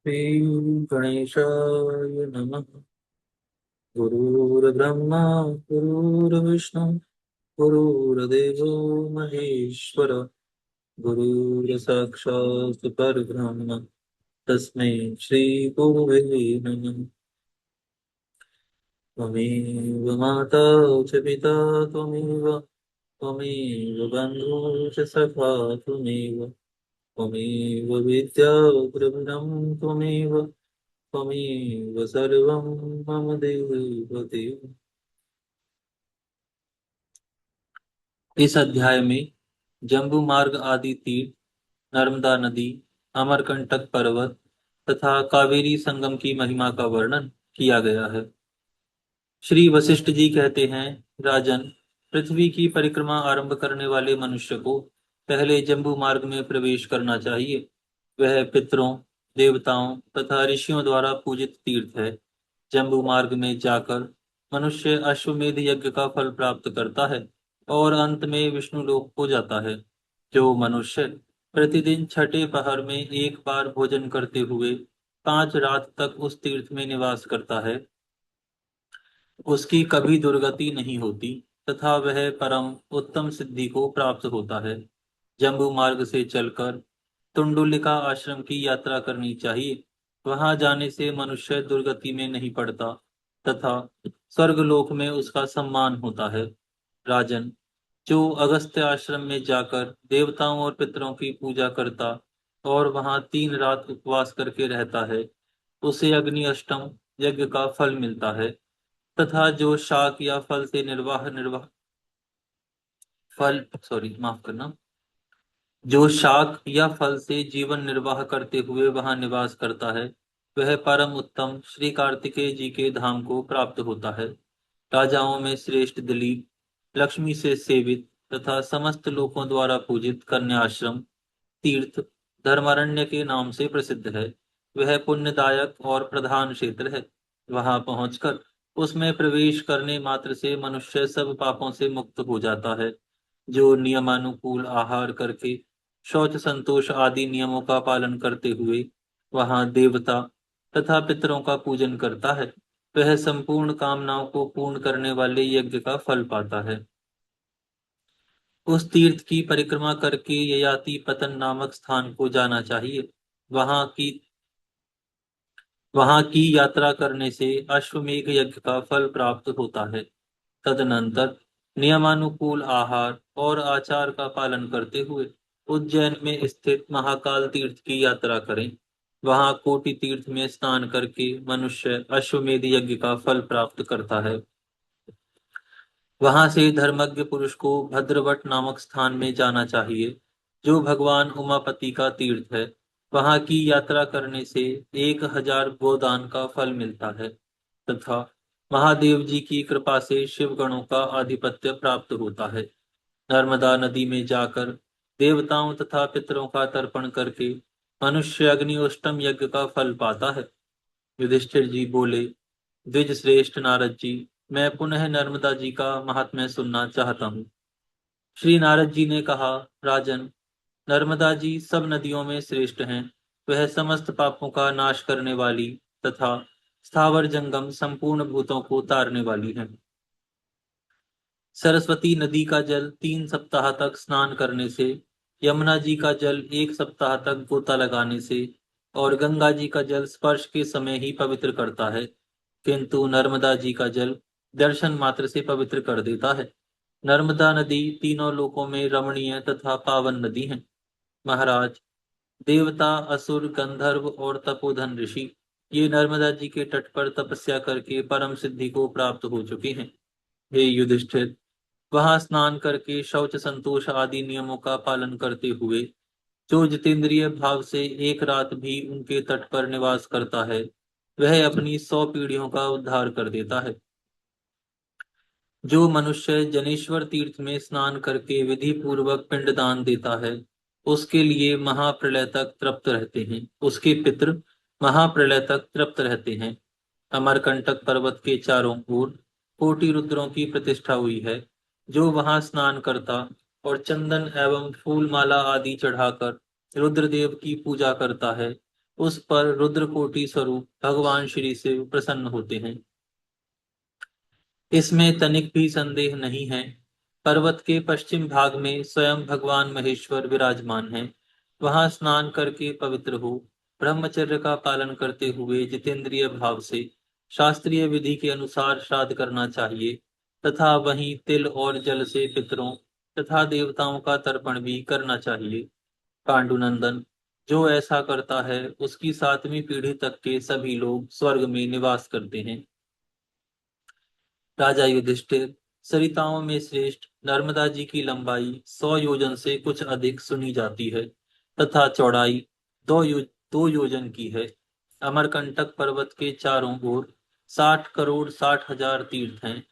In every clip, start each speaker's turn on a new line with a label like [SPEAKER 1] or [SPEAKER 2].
[SPEAKER 1] श्री गणेशाय नमः। गुरुर्ब्रह्मा गुरुर्विष्णु गुरुर्देवो महेश्वर गुरुर्साक्षात् परब्रह्म तस्मै श्री गुरुवे नमः। त्वमेव माता च पिता त्वमेव त्वमेव बन्धुः च सखा त्वमेव त्वमेव विद्या द्रविणं त्वमेव त्वमेव सर्वं मम देव देव। इस अध्याय में जम्बू मार्ग आदि तीर्थ, नर्मदा नदी, अमरकंटक पर्वत तथा कावेरी संगम की महिमा का वर्णन किया गया है। श्री वशिष्ठ जी कहते हैं, राजन, पृथ्वी की परिक्रमा आरंभ करने वाले मनुष्य को पहले जम्बू मार्ग में प्रवेश करना चाहिए। वह पितरों, देवताओं तथा ऋषियों द्वारा पूजित तीर्थ है। जम्बू मार्ग में जाकर मनुष्य अश्वमेध यज्ञ का फल प्राप्त करता है और अंत में विष्णु लोक को जाता है। जो मनुष्य प्रतिदिन छठे पहर में एक बार भोजन करते हुए 5 रात तक उस तीर्थ में निवास करता है, उसकी कभी दुर्गति नहीं होती तथा वह परम उत्तम सिद्धि को प्राप्त होता है। जम्बू मार्ग से चलकर तुंडुलिका आश्रम की यात्रा करनी चाहिए। वहां जाने से मनुष्य दुर्गति में नहीं पड़ता तथा स्वर्गलोक में उसका सम्मान होता है। राजन, जो अगस्त्य आश्रम में जाकर देवताओं और पितरों की पूजा करता और वहां 3 रात उपवास करके रहता है, उसे अग्नि अष्टम यज्ञ का फल मिलता है। तथा जो शाक या फल से निर्वाह निर्वाह फल सॉरी माफ करना जो शाक या फल से जीवन निर्वाह करते हुए वहां निवास करता है, वह परम उत्तम श्री कार्तिकेय जी के धाम को प्राप्त होता है। राजाओं में श्रेष्ठ दिलीप, लक्ष्मी से सेवित तथा समस्त लोकों द्वारा पूजित कन्याश्रम तीर्थ धर्मारण्य के नाम से प्रसिद्ध है। वह पुण्यदायक और प्रधान क्षेत्र है। वहां पहुंचकर उसमें प्रवेश करने मात्र से मनुष्य सब पापों से मुक्त हो जाता है। जो नियमानुकूल आहार करके शौच संतोष आदि नियमों का पालन करते हुए वहां देवता तथा पितरों का पूजन करता है, वह संपूर्ण कामनाओं को पूर्ण करने वाले यज्ञ का फल पाता है। उस तीर्थ की परिक्रमा करके ययाति पतन नामक स्थान को जाना चाहिए। वहां की वहां की यात्रा करने से अश्वमेध यज्ञ का फल प्राप्त होता है। तदनंतर नियमानुकूल आहार और आचार का पालन करते हुए उज्जैन में स्थित महाकाल तीर्थ की यात्रा करें। वहां कोटि तीर्थ में स्नान करके मनुष्य अश्वमेध यज्ञ का फल प्राप्त करता है। वहां से धर्मज्ञ पुरुष को भद्रवट नामक स्थान में जाना चाहिए, जो भगवान उमापति का तीर्थ है। वहां की यात्रा करने से 1000 गोदान का फल मिलता है तथा महादेव जी की कृपा से शिव गणों का आधिपत्य प्राप्त होता है। नर्मदा नदी में जाकर देवताओं तथा पितरों का तर्पण करके मनुष्य अग्निष्टम यज्ञ का फल पाता है। युधिष्ठिर जी बोले, द्विज श्रेष्ठ नारद जी, मैं पुनः नर्मदा जी का महात्म्य सुनना चाहता हूँ। श्री नारद जी ने कहा, राजन, नर्मदा जी सब नदियों में श्रेष्ठ हैं। वह समस्त पापों का नाश करने वाली तथा स्थावर जंगम संपूर्ण भूतों को तारने वाली है। सरस्वती नदी का जल 3 सप्ताह तक स्नान करने से, यमुना जी का जल 1 सप्ताह तक गोता लगाने से और गंगा जी का जल स्पर्श के समय ही पवित्र करता है, किंतु नर्मदा जी का जल दर्शन मात्र से पवित्र कर देता है। नर्मदा नदी तीनों लोकों में रमणीय तथा पावन नदी है। महाराज, देवता, असुर, गंधर्व और तपोधन ऋषि ये नर्मदा जी के तट पर तपस्या करके परम सिद्धि को प्राप्त हो चुके हैं। हे युधिष्ठिर, वहां स्नान करके शौच संतोष आदि नियमों का पालन करते हुए जो जितेंद्रिय भाव से 1 रात भी उनके तट पर निवास करता है, वह अपनी 100 पीढ़ियों का उद्धार कर देता है। जो मनुष्य जनेश्वर तीर्थ में स्नान करके विधि पूर्वक पिंडदान देता है, उसके लिए महाप्रलय तक तृप्त रहते हैं, उसके पितृ महाप्रलय तक तृप्त रहते हैं। अमरकंटक पर्वत के चारों ओर कोटि रुद्रों की प्रतिष्ठा हुई है। जो वहां स्नान करता और चंदन एवं फूल माला आदि चढ़ाकर रुद्रदेव की पूजा करता है, उस पर रुद्रकोटि स्वरूप भगवान श्री शिव प्रसन्न होते हैं। इसमें तनिक भी संदेह नहीं है। पर्वत के पश्चिम भाग में स्वयं भगवान महेश्वर विराजमान हैं। वहां स्नान करके पवित्र हो ब्रह्मचर्य का पालन करते हुए जितेंद्रिय भाव से शास्त्रीय विधि के अनुसार श्राद्ध करना चाहिए तथा वहीं तिल और जल से पितरों तथा देवताओं का तर्पण भी करना चाहिए। पांडुनंदन, जो ऐसा करता है उसकी 7वीं पीढ़ी तक के सभी लोग स्वर्ग में निवास करते हैं। राजा युधिष्ठिर, सरिताओं में श्रेष्ठ नर्मदा जी की लंबाई 100 योजन से कुछ अधिक सुनी जाती है तथा चौड़ाई 2 योजन की है। अमरकंटक पर्वत के चारों ओर 60 करोड़ 60 हजार तीर्थ हैं।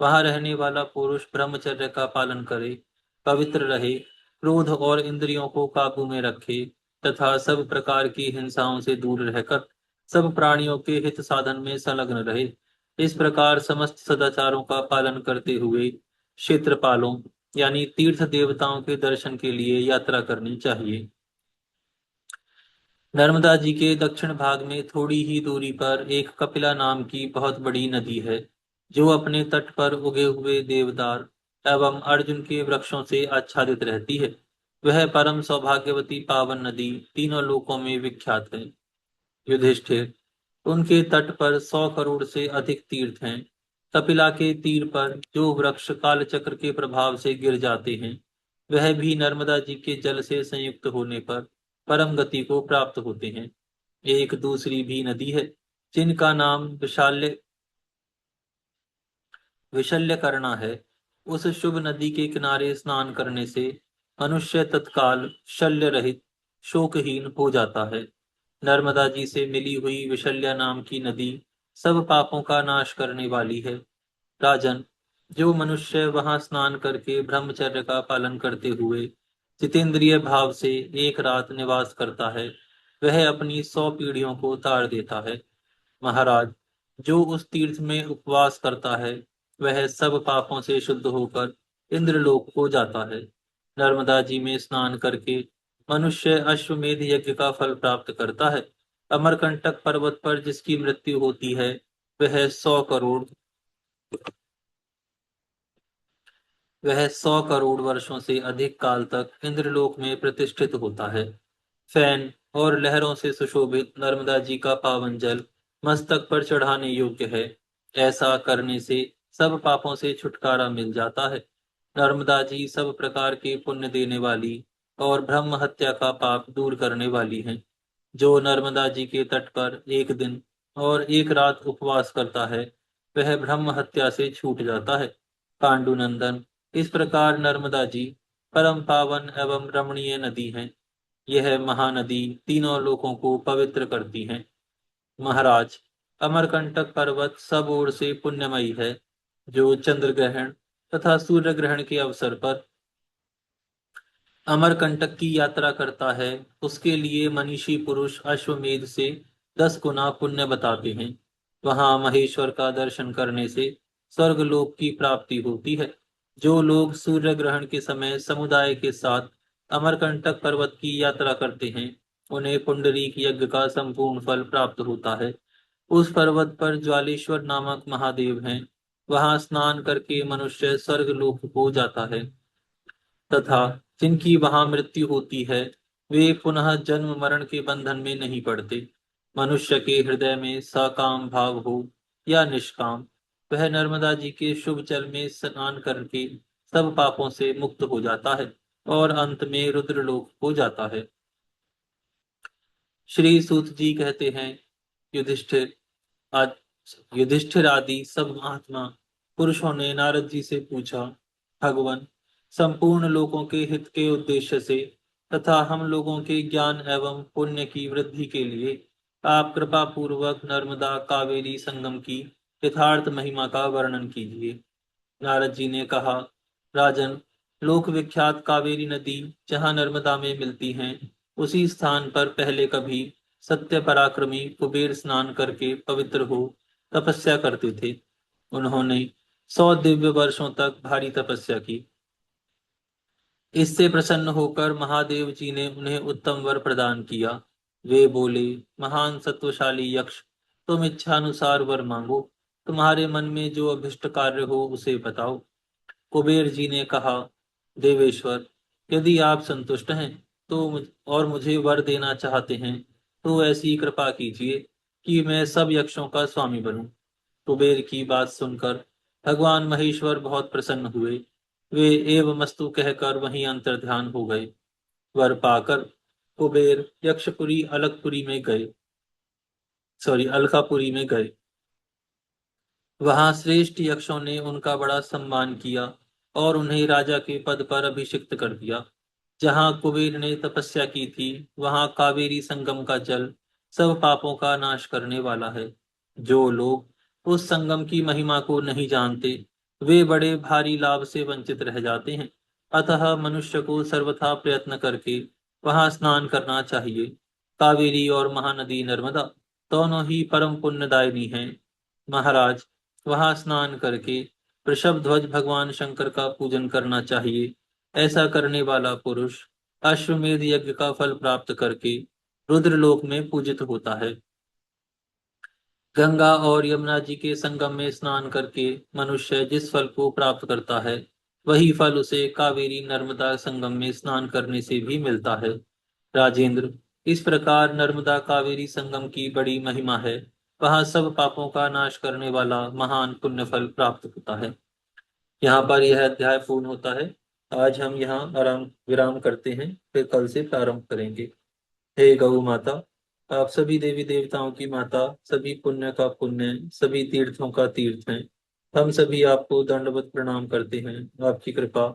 [SPEAKER 1] वहां रहने वाला पुरुष ब्रह्मचर्य का पालन करे, पवित्र रहे, क्रोध और इंद्रियों को काबू में रखे तथा सब प्रकार की हिंसाओं से दूर रहकर सब प्राणियों के हित साधन में संलग्न रहे। इस प्रकार समस्त सदाचारों का पालन करते हुए क्षेत्रपालों यानी तीर्थ देवताओं के दर्शन के लिए यात्रा करनी चाहिए। नर्मदा जी के दक्षिण भाग में थोड़ी ही दूरी पर एक कपिला नाम की बहुत बड़ी नदी है, जो अपने तट पर उगे हुए देवदार एवं अर्जुन के वृक्षों से आच्छादित रहती है। वह परम सौभाग्यवती पावन नदी तीनों लोकों में विख्यात है। युधिष्ठिर, उनके तट पर 100 करोड़ से अधिक तीर्थ हैं। कपिला के तीर पर जो वृक्ष कालचक्र के प्रभाव से गिर जाते हैं, वह भी नर्मदा जी के जल से संयुक्त होने पर परम गति को प्राप्त होते हैं। एक दूसरी भी नदी है, जिनका नाम विशल्य करना है। उस शुभ नदी के किनारे स्नान करने से मनुष्य तत्काल शल्य रहित शोकहीन हो जाता है। नर्मदा जी से मिली हुई विशल्या नाम की नदी सब पापों का नाश करने वाली है। राजन, जो मनुष्य वहां स्नान करके ब्रह्मचर्य का पालन करते हुए जितेंद्रिय भाव से एक रात निवास करता है, वह अपनी 100 पीढ़ियों को तार देता है। महाराज, जो उस तीर्थ में उपवास करता है, वह सब पापों से शुद्ध होकर इंद्रलोक को जाता है। नर्मदा जी में स्नान करके मनुष्य अश्वमेध यज्ञ का फल प्राप्त करता है। अमरकंटक पर्वत पर जिसकी मृत्यु होती है, वह 100 करोड़ वर्षों से अधिक काल तक इंद्रलोक में प्रतिष्ठित होता है। फैन और लहरों से सुशोभित नर्मदा जी का पावन जल मस्तक पर चढ़ाने योग्य है। ऐसा करने से सब पापों से छुटकारा मिल जाता है। नर्मदा जी सब प्रकार के पुण्य देने वाली और ब्रह्म हत्या का पाप दूर करने वाली हैं। जो नर्मदा जी के तट पर एक दिन और एक रात उपवास करता है, वह ब्रह्म हत्या से छूट जाता है। पांडुनंदन, इस प्रकार नर्मदा जी परम पावन एवं रमणीय नदी है। यह महानदी तीनों लोकों को पवित्र करती है। महाराज, अमरकंटक पर्वत सब ओर से पुण्यमयी है। जो चंद्र ग्रहण तथा सूर्य ग्रहण के अवसर पर अमरकंटक की यात्रा करता है, उसके लिए मनीषी पुरुष अश्वमेध से 10 गुना पुण्य बताते हैं। वहां महेश्वर का दर्शन करने से स्वर्गलोक की प्राप्ति होती है। जो लोग सूर्य ग्रहण के समय समुदाय के साथ अमरकंटक पर्वत की यात्रा करते हैं, उन्हें पुंडरीक यज्ञ का संपूर्ण फल प्राप्त होता है। उस पर्वत पर ज्वालेश्वर नामक महादेव हैं। वहां स्नान करके मनुष्य स्वर्गलोक को जाता है तथा जिनकी वहां मृत्यु होती है, वे पुनः जन्म मरण के बंधन में नहीं पड़ते। मनुष्य के हृदय में सकाम भाव हो या निष्काम, वह नर्मदा जी के शुभ जल में स्नान करके सब पापों से मुक्त हो जाता है और अंत में रुद्रलोक हो जाता है। श्री सूत जी कहते हैं, युधिष्ठिर आज युधिष्ठिर आदि सब महात्मा पुरुषों ने नारद जी से पूछा, भगवान, संपूर्ण लोगों के हित के उद्देश्य से तथा हम लोगों के ज्ञान एवं पुण्य की वृद्धि के लिए आप कृपा पूर्वक नर्मदा कावेरी संगम की यथार्थ महिमा का वर्णन कीजिए। नारद जी ने कहा, राजन, लोक विख्यात कावेरी नदी जहाँ नर्मदा में मिलती हैं, उसी स्थान पर पहले कभी सत्य पराक्रमी कुबेर स्नान करके पवित्र हो तपस्या करते थे। उन्होंने 100 दिव्य वर्षों तक भारी तपस्या की। इससे प्रसन्न होकर महादेव जी ने उन्हें उत्तम वर प्रदान किया। वे बोले, महान सत्वशाली यक्ष, तुम इच्छानुसार वर मांगो। तुम्हारे मन में जो अभिष्ट कार्य हो उसे बताओ। कुबेर जी ने कहा, देवेश्वर, यदि आप संतुष्ट हैं और मुझे वर देना चाहते हैं, तो ऐसी कृपा कीजिए कि मैं सब यक्षों का स्वामी बनूं। कुबेर की बात सुनकर भगवान महेश्वर बहुत प्रसन्न हुए। वे एवमस्तु कहकर वहीं अंतर्ध्यान हो गए। वर पाकर कुबेर यक्षपुरी अलकपुरी में गए, अलकापुरी में गए। वहां श्रेष्ठ यक्षों ने उनका बड़ा सम्मान किया और उन्हें राजा के पद पर अभिषिक्त कर दिया। जहां कुबेर ने तपस्या की थी, वहां कावेरी संगम का जल सब पापों का नाश करने वाला है। जो लोग उस संगम की महिमा को नहीं जानते, वे बड़े भारी लाभ से वंचित रह जाते हैं। अतः मनुष्य को सर्वथा प्रयत्न करके वहां स्नान करना चाहिए। कावेरी और महानदी नर्मदा दोनों ही परम पुण्यदायिनी हैं। महाराज, वहां स्नान करके वृषभ ध्वज भगवान शंकर का पूजन करना चाहिए। ऐसा करने वाला पुरुष अश्वमेध यज्ञ का फल प्राप्त करके रुद्रलोक में पूजित होता है। गंगा और यमुना जी के संगम में स्नान करके मनुष्य जिस फल को प्राप्त करता है, वही फल उसे कावेरी नर्मदा संगम में स्नान करने से भी मिलता है। राजेंद्र, इस प्रकार नर्मदा कावेरी संगम की बड़ी महिमा है। वहां सब पापों का नाश करने वाला महान पुण्य फल प्राप्त होता है। यहाँ पर यह अध्याय पूर्ण होता है। आज हम यहाँ आराम विराम करते हैं, फिर कल से प्रारंभ करेंगे। हे गौ माता, आप सभी देवी देवताओं की माता, सभी पुण्य का पुण्य, सभी तीर्थों का तीर्थ हैं। हम सभी आपको दंडवत प्रणाम करते हैं। आपकी कृपा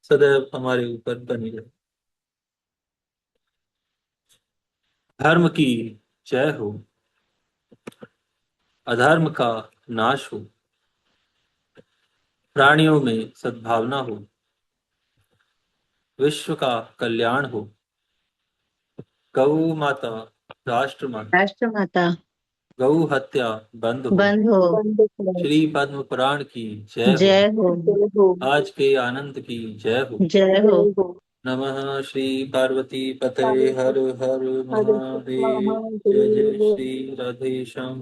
[SPEAKER 1] सदैव हमारे ऊपर बनी रहे। धर्म की जय हो, अधर्म का नाश हो, प्राणियों में सद्भावना हो, विश्व का कल्याण हो। गौ माता, राष्ट्र माता,
[SPEAKER 2] राष्ट्रमाता
[SPEAKER 1] गौ हत्या बंद हो।
[SPEAKER 2] बंद हो।
[SPEAKER 1] श्री पद्म पुराण की जय हो।
[SPEAKER 2] जय हो।
[SPEAKER 1] आज के आनंद की जय हो।
[SPEAKER 2] जय हो।
[SPEAKER 1] नमः श्री पार्वती पते, हर हर महादेव। जय जय श्री राधेश्याम।